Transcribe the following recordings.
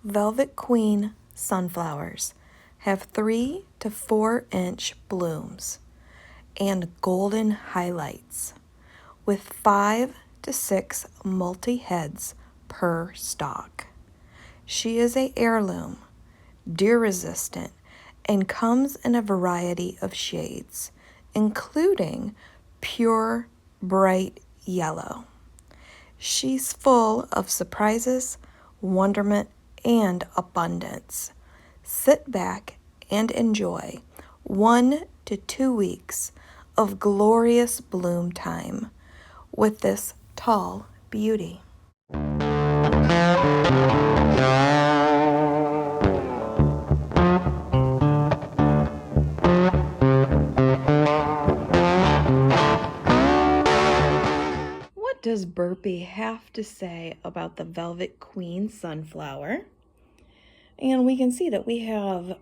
Velvet Queen sunflowers have 3 to 4 inch blooms and golden highlights with 5 to 6 multi-heads per stalk. She is an heirloom, deer resistant, and comes in a variety of shades, including pure bright yellow. She's full of surprises, wonderment, and abundance. Sit back and enjoy 1 to 2 weeks of glorious bloom time with this tall beauty. What does Burpee have to say about the Velvet Queen sunflower? And we can see that we have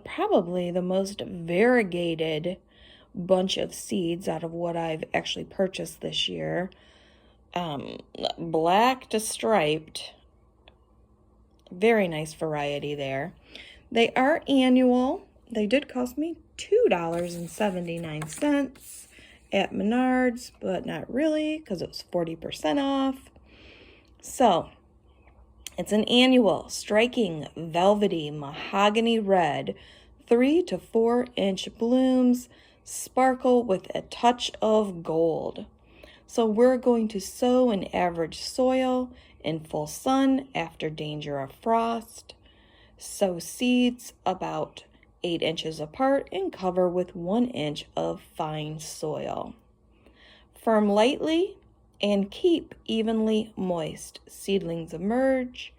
probably the most variegated bunch of seeds out of what I've actually purchased this year. Black to striped. Very nice variety there. They are annual. They did cost me $2.79 at Menards, but not really because it was 40% off. So it's an annual, striking, velvety, mahogany red, 3 to 4 inch blooms, sparkle with a touch of gold. So we're going to sow in average soil in full sun after danger of frost. Sow seeds about 8 inches apart and cover with 1 inch of fine soil. Firm lightly and keep evenly moist. Seedlings emerge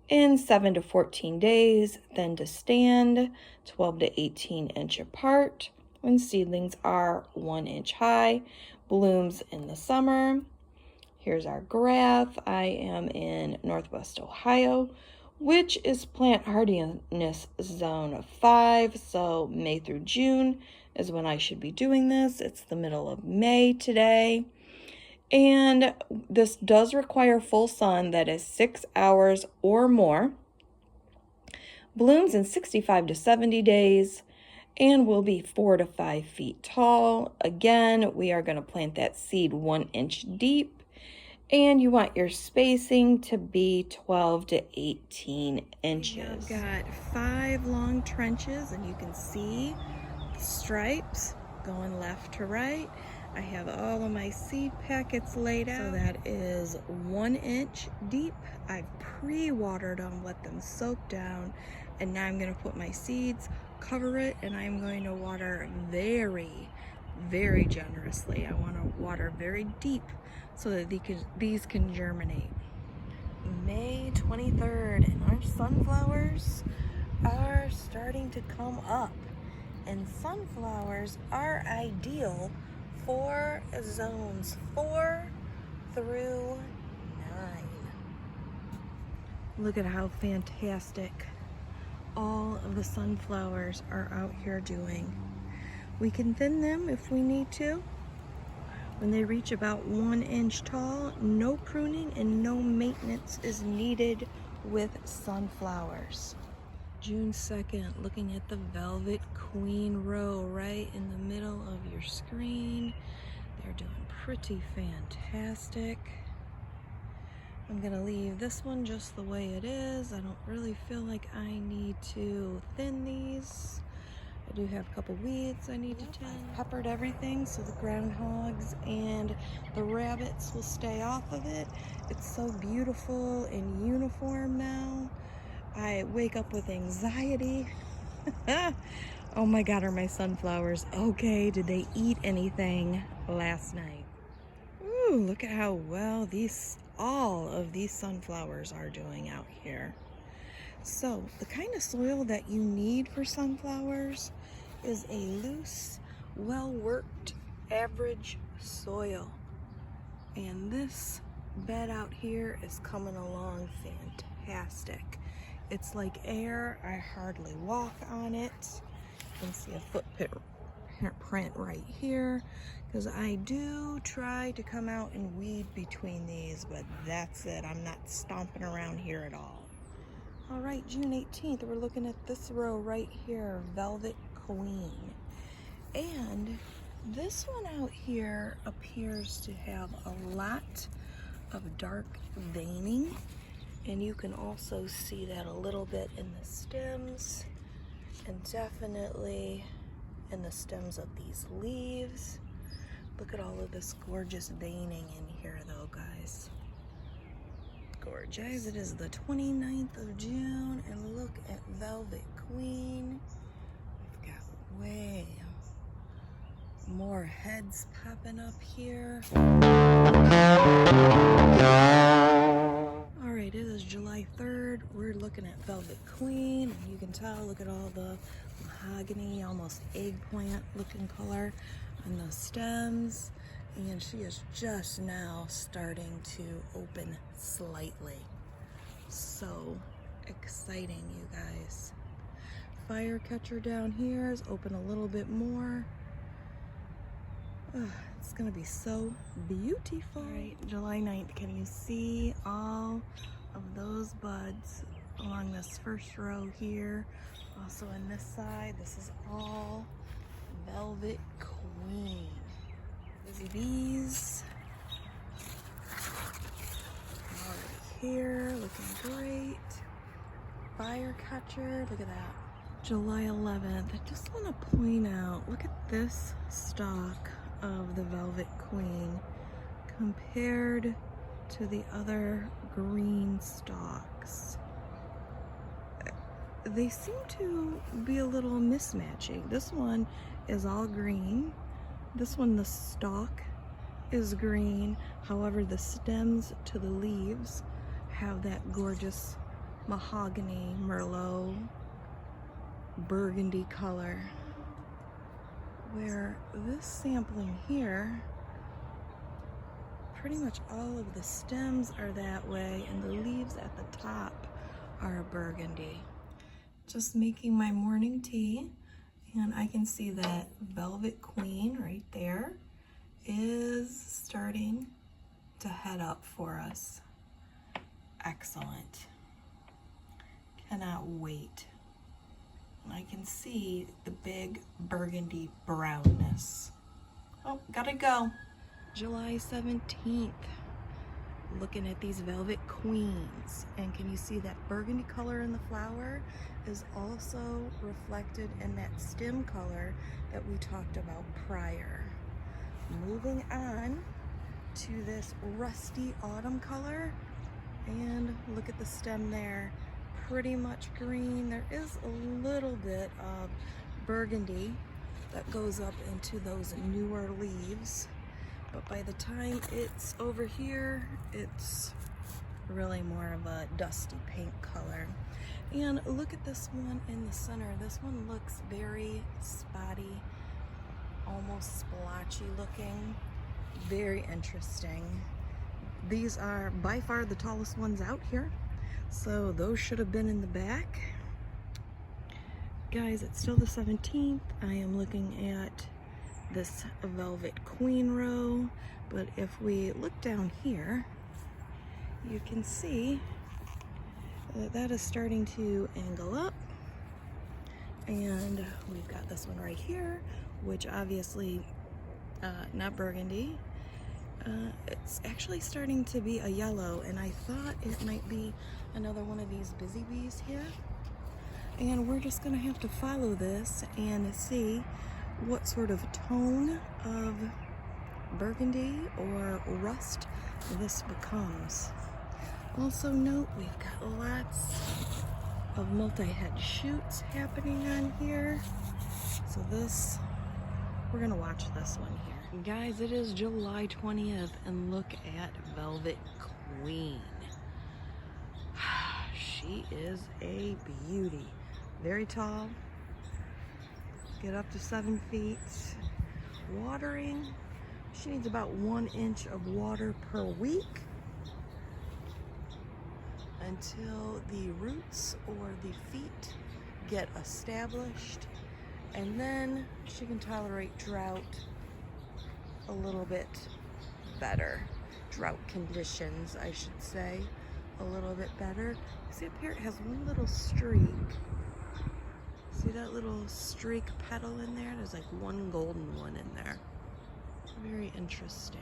in 7 to 14 days, then to stand 12 to 18 inch apart when seedlings are 1 inch high. Blooms in the summer. Here's our graph. I am in Northwest Ohio, which is plant hardiness zone 5, so May through June is when I should be doing this. It's the middle of May today. And this does require full sun, that is 6 hours or more. Blooms in 65 to 70 days and will be 4 to 5 feet tall. Again, we are going to plant that seed 1 inch deep, and you want your spacing to be 12 to 18 inches. I've got 5 long trenches, and you can see the stripes going left to right. I have all of my seed packets laid out. So that is 1 inch deep. I've pre-watered them, let them soak down, and now I'm going to put my seeds, cover it, and I'm going to water very, very generously. I want to water very deep so that these can germinate. May 23rd, and our sunflowers are starting to come up. And sunflowers are ideal for zones 4 through 9. Look at how fantastic all of the sunflowers are out here doing. We can thin them if we need to. When they reach about 1 inch tall, no pruning and no maintenance is needed with sunflowers. June 2nd, looking at the Velvet Queen row right in the middle of your screen. They're doing pretty fantastic. I'm gonna leave this one just the way it is. I don't really feel like I need to thin these. I do have a couple weeds I need to tend. I've peppered everything so the groundhogs and the rabbits will stay off of it. It's so beautiful and uniform now. I wake up with anxiety. Oh my God, are my sunflowers okay? Did they eat anything last night? Ooh, look at how well all of these sunflowers are doing out here. So the kind of soil that you need for sunflowers is a loose, well-worked, average soil. And this bed out here is coming along fantastic. It's like air. I hardly walk on it. You can see a footprint right here, because I do try to come out and weed between these, but that's it. I'm not stomping around here at all. All right. right, June 18th, we're looking at this row right here, Velvet Queen. And this one out here appears to have a lot of dark veining. And you can also see that a little bit in the stems, and definitely in the stems of these leaves. Look at all of this gorgeous veining in here though, guys. Gorgeous. Guys, it is the 29th of June, and look at Velvet Queen. We've got way more heads popping up here. Alright, it is July 3rd. We're looking at Velvet Queen, and you can tell, look at all the mahogany, almost eggplant looking color on the stems. And she is just now starting to open slightly. So exciting, you guys. Firecatcher down here is open a little bit more. It's gonna be so beautiful. All right, July 9th, can you see all of those buds along this first row here? Also on this side, this is all Velvet Queen. Busy bees. Right here, looking great. Firecatcher, look at that. July 11th, I just want to point out, look at this stalk of the Velvet Queen compared to the other green stalks. They seem to be a little mismatching. This one is all green. This one, the stalk is green. However, the stems to the leaves have that gorgeous mahogany, merlot, burgundy color. Where this sampling here, pretty much all of the stems are that way, and the leaves at the top are burgundy. Just making my morning tea. And I can see that Velvet Queen right there is starting to head up for us. Excellent. Cannot wait. And I can see the big burgundy brownness. Oh, gotta go. July 17th. Looking at these Velvet Queens, and can you see that burgundy color in the flower is also reflected in that stem color that we talked about prior. Moving on to this rusty autumn color, and look at the stem there, pretty much green. There is a little bit of burgundy that goes up into those newer leaves. But by the time it's over here, it's really more of a dusty pink color. And look at this one in the center. This one looks very spotty, almost splotchy looking. Very interesting. These are by far the tallest ones out here. So those should have been in the back. Guys, it's still the 17th. I am looking at this Velvet Queen row, but if we look down here, you can see that that is starting to angle up, and we've got this one right here, which obviously not burgundy. It's actually starting to be a yellow, and I thought it might be another one of these busy bees here, and we're just gonna have to follow this and see what sort of tone of burgundy or rust this becomes. Also note, we've got lots of multi-head shoots happening on here. So this, we're gonna watch this one here. Guys, it is July 20th, and look at Velvet Queen. She is a beauty. Very tall. Get up to 7 feet. Watering, she needs about 1 inch of water per week until the roots or the feet get established, and then she can tolerate drought a little bit better. Drought conditions, I should say. a little bit better. See up here, it has one little streak. See that little streak petal in there? There's like one golden one in there. Very interesting.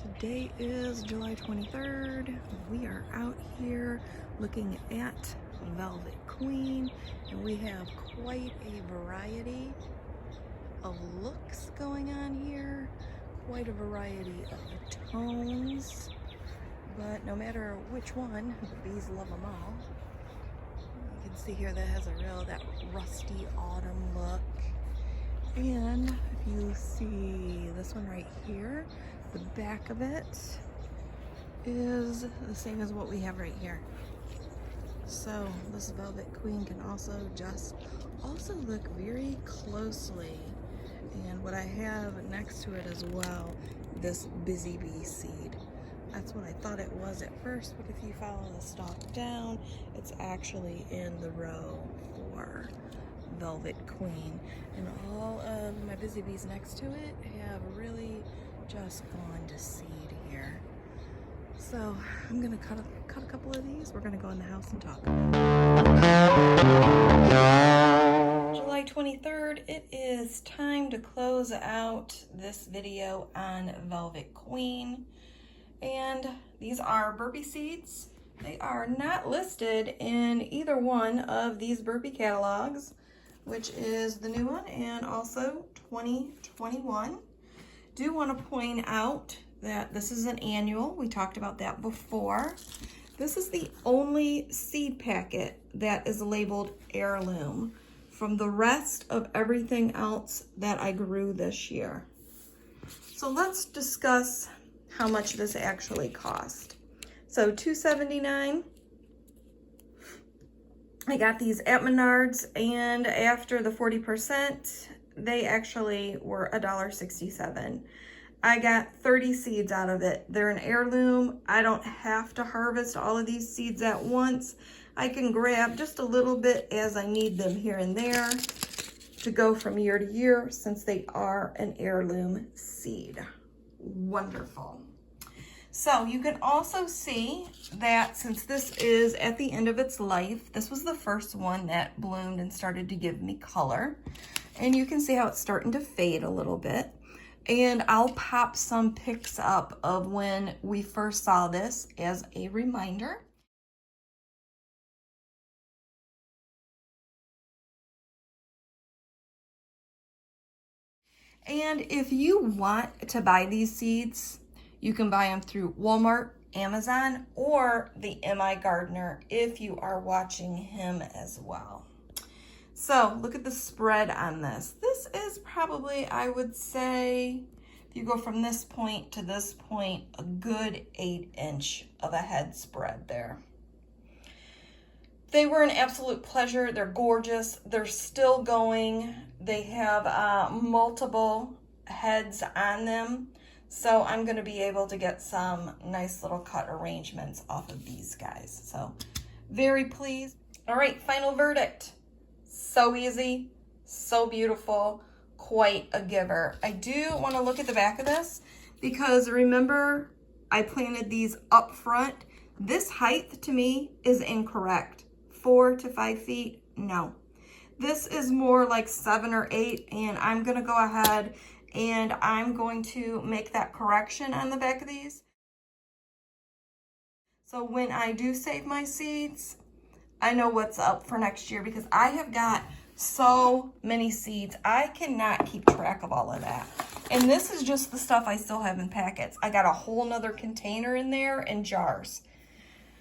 Today is July 23rd. We are out here looking at Velvet Queen, and we have quite a variety of looks going on here, quite a variety of tones, but no matter which one, the bees love them all. You can see here that has that rusty autumn look. And if you see this one right here, the back of it is the same as what we have right here. So this Velvet Queen can also look very closely. And what I have next to it as well, this busy bee seed. That's what I thought it was at first, but if you follow the stalk down, it's actually in the row for Velvet Queen. And all of my busy bees next to it have really just gone to seed here. So I'm gonna cut a couple of these. We're gonna go in the house and talk. July 23rd, it is time to close out this video on Velvet Queen. And these are Burpee seeds. They are not listed in either one of these Burpee catalogs, which is the new one and also 2021. Do want to point out that this is an annual. We talked about that before. This is the only seed packet that is labeled heirloom from the rest of everything else that I grew this year. So let's discuss how much this actually cost. So $2.79. I got these at Menards, and after the 40%, they actually were $1.67. I got 30 seeds out of it. They're an heirloom. I don't have to harvest all of these seeds at once. I can grab just a little bit as I need them here and there to go from year to year, since they are an heirloom seed. Wonderful. So you can also see that since this is at the end of its life, this was the first one that bloomed and started to give me color. And you can see how it's starting to fade a little bit. And I'll pop some pics up of when we first saw this as a reminder. And if you want to buy these seeds, you can buy them through Walmart, Amazon, or the MI Gardener if you are watching him as well. So look at the spread on this. This is probably, I would say, if you go from this point to this point, a good 8-inch of a head spread there. They were an absolute pleasure. They're gorgeous. They're still going. They have multiple heads on them. So I'm going to be able to get some nice little cut arrangements off of these guys. So very pleased. All right, final verdict. So easy, so beautiful, quite a giver. I do want to look at the back of this because remember I planted these up front. This height to me is incorrect. 4 to 5 feet, no. This is more like 7 or 8, and I'm going to go ahead and I'm going to make that correction on the back of these. So when I do save my seeds, I know what's up for next year because I have got so many seeds. I cannot keep track of all of that. And this is just the stuff I still have in packets. I got a whole nother container in there and jars.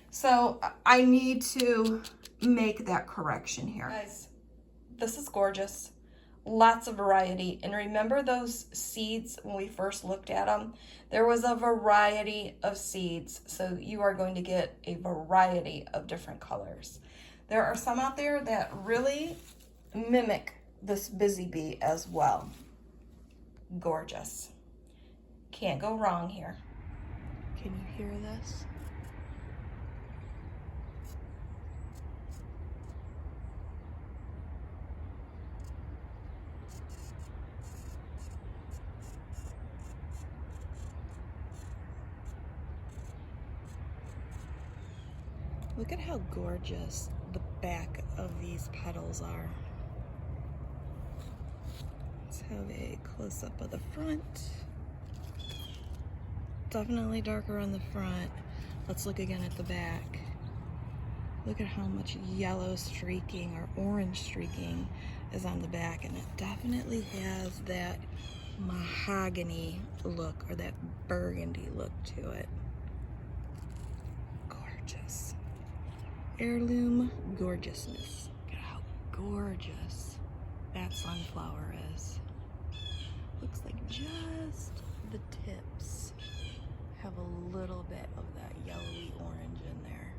So I need to make that correction here. Guys, this is gorgeous. Lots of variety. And remember those seeds when we first looked at them? There was a variety of seeds. So you are going to get a variety of different colors. There are some out there that really mimic this busy bee as well. Gorgeous. Can't go wrong here. Can you hear this? Look at how gorgeous the back of these petals are. Let's have a close-up of the front. Definitely darker on the front. Let's look again at the back. Look at how much yellow streaking or orange streaking is on the back, and it definitely has that mahogany look or that burgundy look to it. Gorgeous. Heirloom gorgeousness. Look at how gorgeous that sunflower is. Looks like just the tips have a little bit of that yellowy orange in there.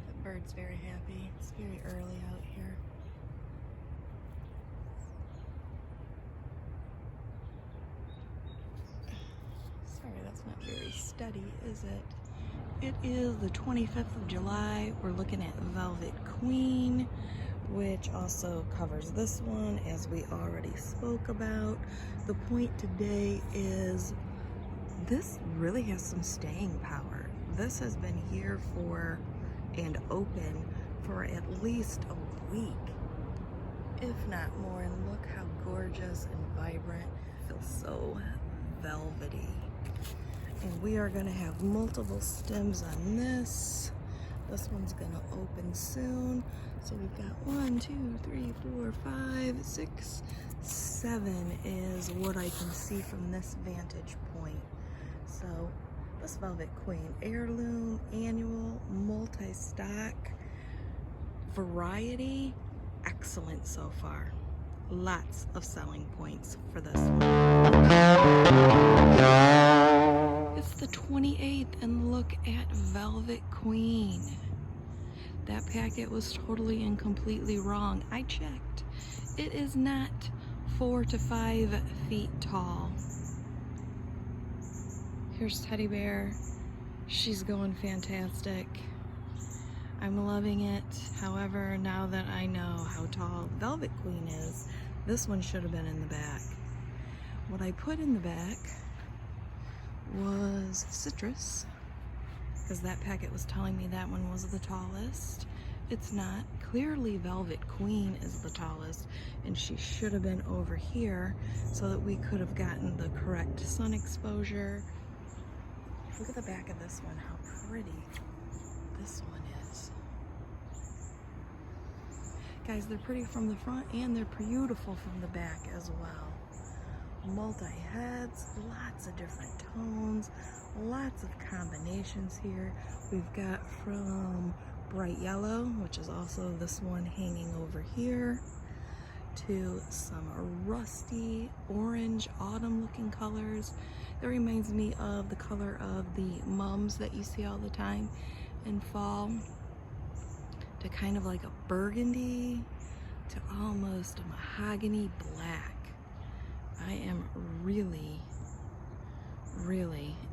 That bird's very happy. It's very early out here. Sorry, that's not very steady, is it? It is the 25th of July. We're looking at Velvet Queen, which also covers this one, as we already spoke about. The point today is this really has some staying power. This has been here for and open for at least a week, if not more. And look how gorgeous and vibrant. It feels so velvety. And we are going to have multiple stems on this. This one's going to open soon. So we've got 1, 2, 3, 4, 5, 6, 7 is what I can see from this vantage point. So this Velvet Queen, heirloom, annual, multi-stock, variety, excellent so far. Lots of selling points for this one. It's the 28th, and look at Velvet Queen. That packet was totally and completely wrong. I checked. It is not 4 to 5 feet tall. Here's Teddy Bear. She's going fantastic. I'm loving it. However, now that I know how tall Velvet Queen is, this one should have been in the back. What I put in the back was citrus, because that packet was telling me that one was the tallest. It's not. Clearly Velvet Queen is the tallest, and she should have been over here so that we could have gotten the correct sun exposure. Look at the back of this one, how pretty this one is. Guys, they're pretty from the front and they're beautiful from the back as well. Multi-heads, lots of different tones, lots of combinations here. We've got from bright yellow, which is also this one hanging over here, to some rusty orange autumn looking colors. That reminds me of the color of the mums that you see all the time in fall, to kind of like a burgundy, to almost a mahogany black. I am really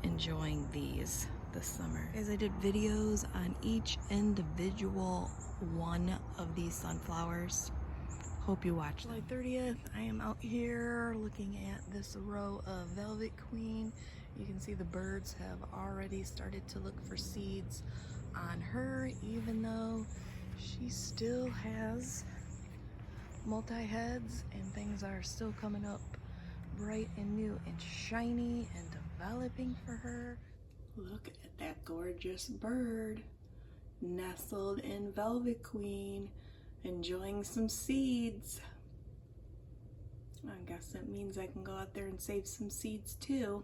enjoying these this summer. As I did videos on each individual one of these sunflowers. Hope you watch. July 30th, I am out here looking at this row of Velvet Queen. You can see the birds have already started to look for seeds on her, even though she still has multi-heads and things are still coming up bright and new and shiny and developing for her. Look at that gorgeous bird nestled in Velvet Queen, enjoying some seeds. I guess that means I can go out there and save some seeds too.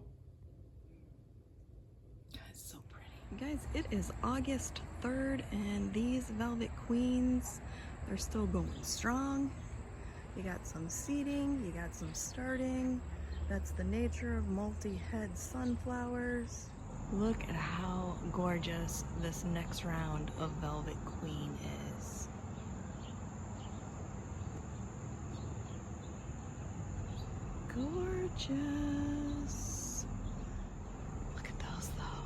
That's so pretty. Guys, it is August 3rd and these Velvet Queens, they're still going strong. You got some seeding, you got some starting. That's the nature of multi-head sunflowers. Look at how gorgeous this next round of Velvet Queen is. Gorgeous. Look at those though.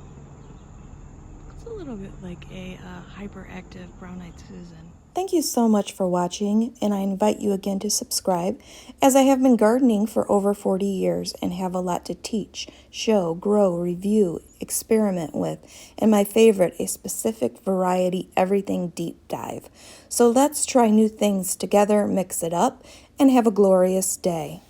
Looks a little bit like a hyperactive brown-eyed Susan. Thank you so much for watching, and I invite you again to subscribe, as I have been gardening for over 40 years and have a lot to teach, show, grow, review, experiment with, and my favorite, a specific variety everything deep dive. So let's try new things together, mix it up, and have a glorious day.